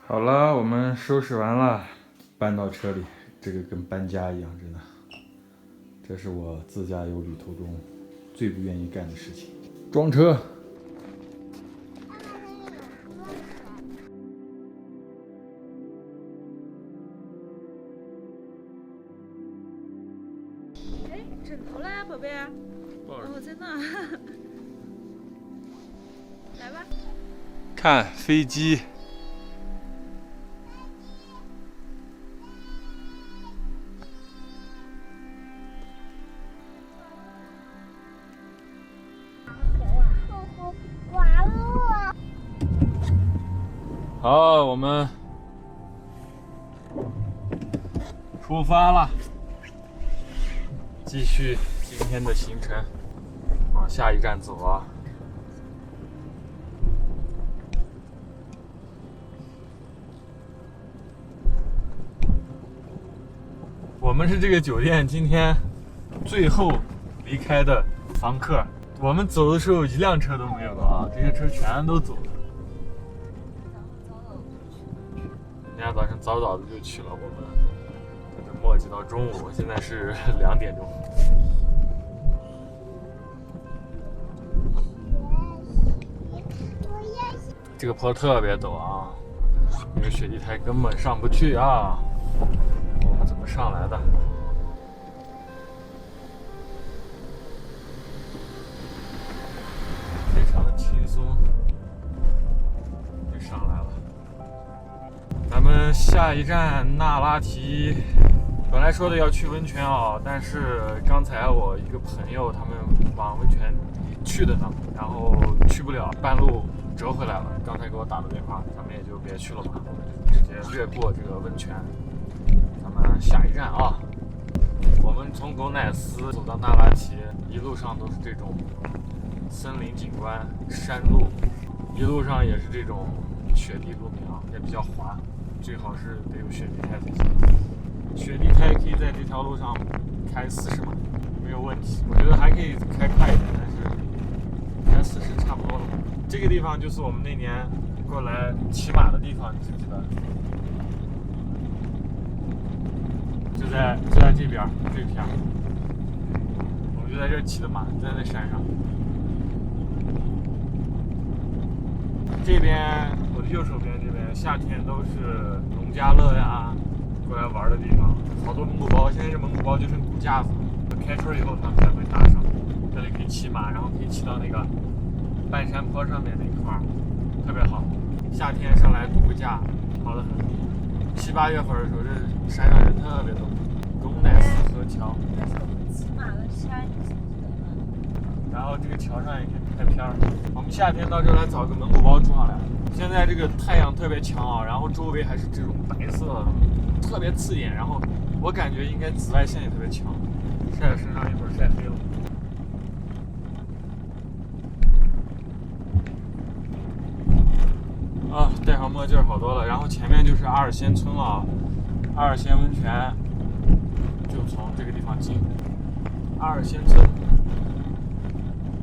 好了，我们收拾完了，搬到车里，这个跟搬家一样，真的。这是我自驾游旅途中最不愿意干的事情，装车。哎，枕头啦，宝贝。哦，在那。来吧。看飞机。好，我们出发了，继续今天的行程，往下一站走啊。我们是这个酒店今天最后离开的房客，我们走的时候一辆车都没有啊，这些车全都走了。人家早上早早的就去了，我们在这磨叽到中午，现在是2点钟。这个坡特别陡啊，那个雪地台根本上不去啊。我们怎么上来的？非常的轻松，就上来了。咱们下一站那拉提，本来说的要去温泉啊，但是刚才我一个朋友他们往温泉去的呢，然后去不了，半路折回来了。刚才给我打的电话，咱们也就别去了吧，我们直接略过这个温泉。咱们下一站啊，我们从狗乃斯走到那拉提，一路上都是这种森林景观、山路，一路上也是这种雪地路面啊，也比较滑。最好是得有雪地胎才行。雪地胎可以在这条路上开40码，没有问题。我觉得还可以开快一点，但是开40差不多了。这个地方就是我们那年过来骑马的地方，你记不记得？就在这边这片，我们就在这儿骑的马，在那山上。这边我的右手边这边夏天都是农家乐呀，过来玩的地方，好多蒙古包。现在这蒙古包就剩骨架子，开春以后他们才会搭上。这里可以骑马，然后可以骑到那个半山坡上面那一块儿，特别好。夏天上来度个假，好得很。7、8月份的时候，这山上人特别多。狗乃斯河桥，但是我们骑马的山，你记不记得呢？然后这个桥上也可以拍片儿。我们夏天到这儿来找个蒙古包住上来。现在这个太阳特别强啊，然后周围还是这种白色，特别刺眼。然后我感觉应该紫外线也特别强，晒在身上一会儿晒黑了。啊，戴上墨镜好多了。然后前面就是阿尔仙村了，阿尔仙温泉就从这个地方进。阿尔仙村，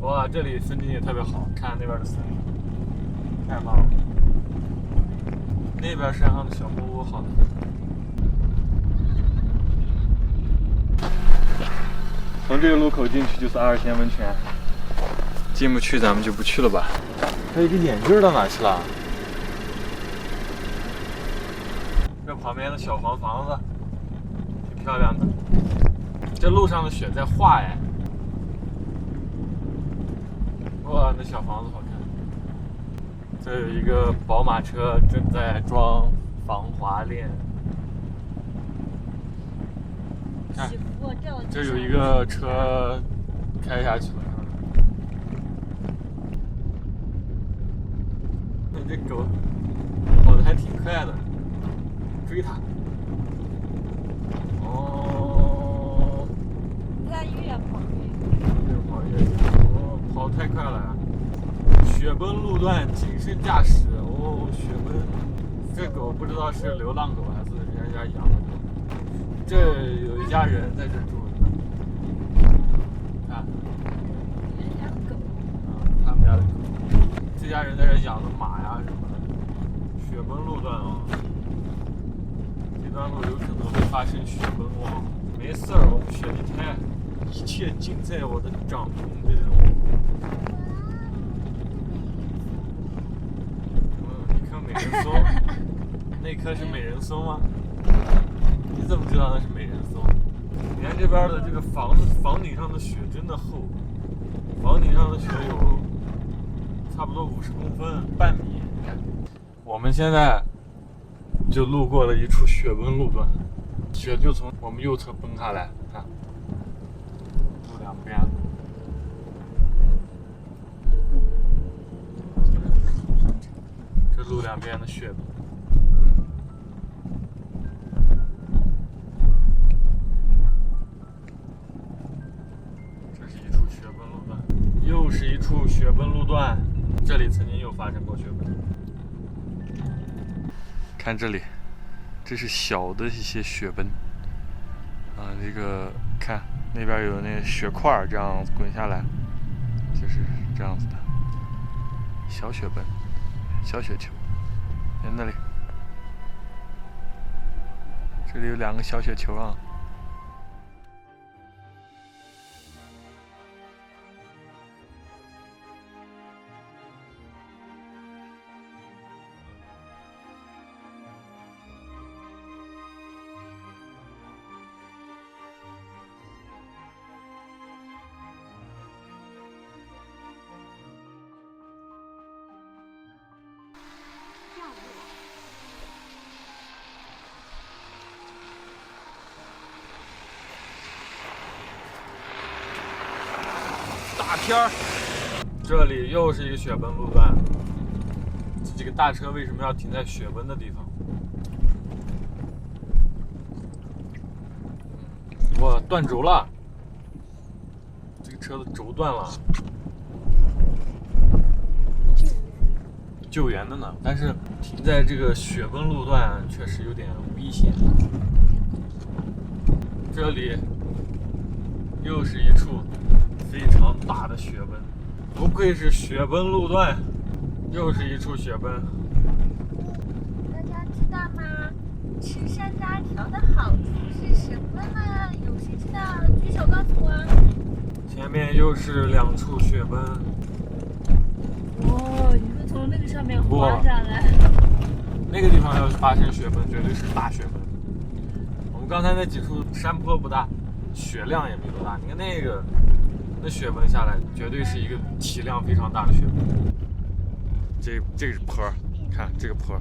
哇，这里风景也特别好，看那边的森林，太棒了。那边山上的小木屋好的很。从这个路口进去就是阿尔仙温泉，进不去咱们就不去了吧。还有一个眼镜到哪去了？这旁边的小黄房子挺漂亮的，这路上的雪在化哎。哇，那小房子好看。这有一个宝马车正在装防滑链。看，这有一个车开下去了。这狗跑得还挺快的，追它。哦，在越跑越跑越远，哦，跑太快了呀！雪崩路段谨慎驾驶。哦，雪崩，这狗不知道是流浪狗还是人家养的狗。这有一家人在这住的，看，人家狗，他们家的狗。这家人在这养的马呀什么的，雪雪崩路段啊，这段路有可能会发生雪崩哦。没事儿，我们雪地胎，一切尽在我的掌控之中。一棵美人松，那棵是美人松吗？你怎么知道那是美人松？你看这边的这个房顶上的雪真的厚，房顶上的雪有差不多50公分，半米。你看，我们现在就路过了一处雪崩路段，雪就从我们右侧崩下来，看，路两边。这路两边的雪。又是一处雪崩路段，这里曾经又发生过雪崩。看这里，这是小的一些雪崩啊，这个看那边有那雪块这样滚下来，就是这样子的小雪崩、小雪球。在那里，这里有2个小雪球啊。大片儿，这里又是一个雪崩路段。这个大车为什么要停在雪崩的地方？哇，断轴了！这个车的轴断了。救援的呢，但是停在这个雪崩路段确实有点危险。这里又是一处非常大的雪崩，不愧是雪崩路段，又是一处雪崩。大家知道吗？吃山楂条的好处是什么呢？有谁知道？举手告诉我。前面又是2处雪崩。哦，你会从那个上面滑下来？那个地方要发生雪崩，绝对是大雪崩。我们刚才那几处山坡不大，雪量也没多大。你看那雪崩下来，绝对是一个体量非常大的雪崩。这个坡，看这个坡，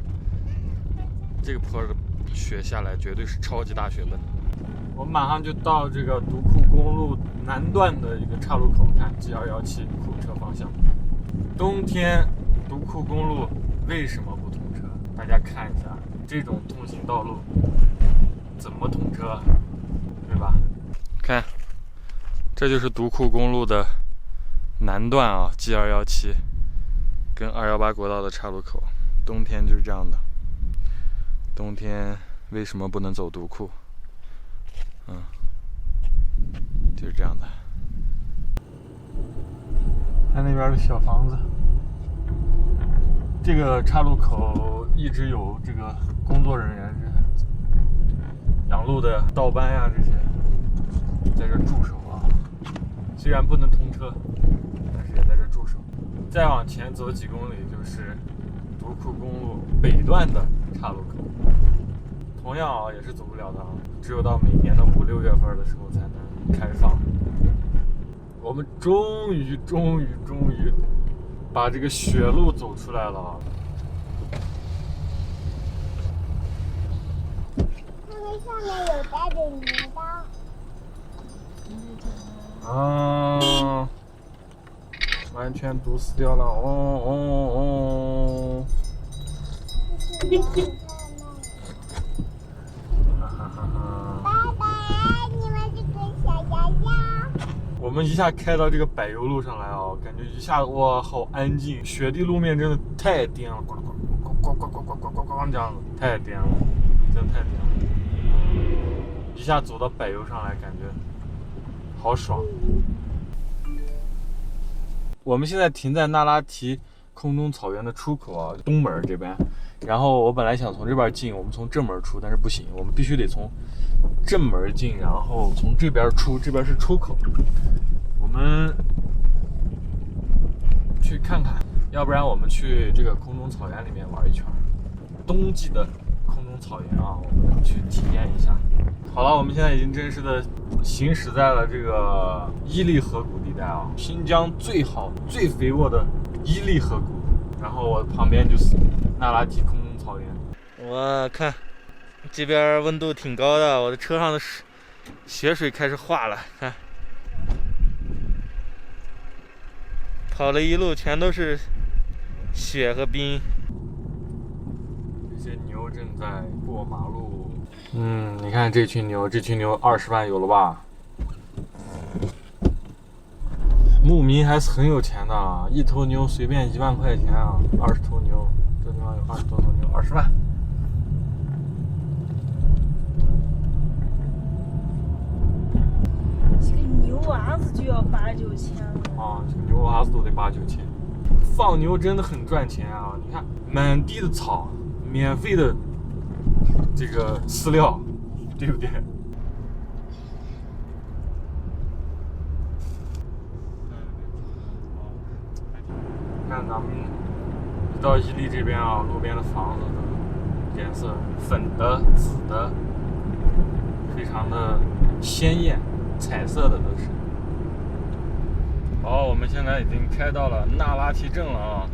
这个坡的雪下来绝对是超级大雪崩。我们马上就到这个独库公路南段的一个岔路口，看 G217库车方向。冬天独库公路为什么不通车？大家看一下这种通行道路怎么通车，对吧？看，这就是独库公路的南段啊 ，G217跟218国道的岔路口。冬天就是这样的。冬天为什么不能走独库？就是这样的。看那边的小房子，这个岔路口一直有这个工作人员，养路的道班呀这些在这驻守啊。虽然不能通车，但是也在这驻守。再往前走几公里就是独库公路北段的岔路口，同样啊也是走不了的啊，只有到每年的5、6月份的时候才能开放。我们终于把这个雪路走出来了。那个上面有带着铃铛。啊，完全堵死掉了！哦。爸爸，你们这个小鸭鸭。我们一下开到这个柏油路上来啊，感觉一下哇，好安静！雪地路面真的太颠了，呱这样子，太颠了，真的太颠了！一下走到柏油上来，感觉好爽。我们现在停在那拉提空中草原的出口啊，东门这边，然后我本来想从这边进，我们从正门出，但是不行，我们必须得从正门进，然后从这边出，这边是出口。我们去看看，要不然我们去这个空中草原里面玩一圈，冬季的空中草原啊，我们去体验一下。好了，我们现在已经正式的行驶在了这个伊犁河谷地带啊，新疆最好最肥沃的伊犁河谷。然后我旁边就是那拉提空中草原。我看这边温度挺高的，我的车上的雪水开始化了，看，跑了一路全都是雪和冰。这些牛正在过马路。你看这群牛20万有了吧？牧民还是很有钱的啊，一头牛随便1万块钱啊，20头牛，这地方有20多头牛，20万。这个牛娃子就要8、9千了啊，这个牛娃子都得8、9千。放牛真的很赚钱啊！你看，满地的草，免费的这个饲料，对不对？看咱们一到伊犁这边啊，路边的房子的颜色粉的、紫的，非常的鲜艳，彩色的都是。好，我们现在已经开到了那拉提镇了啊。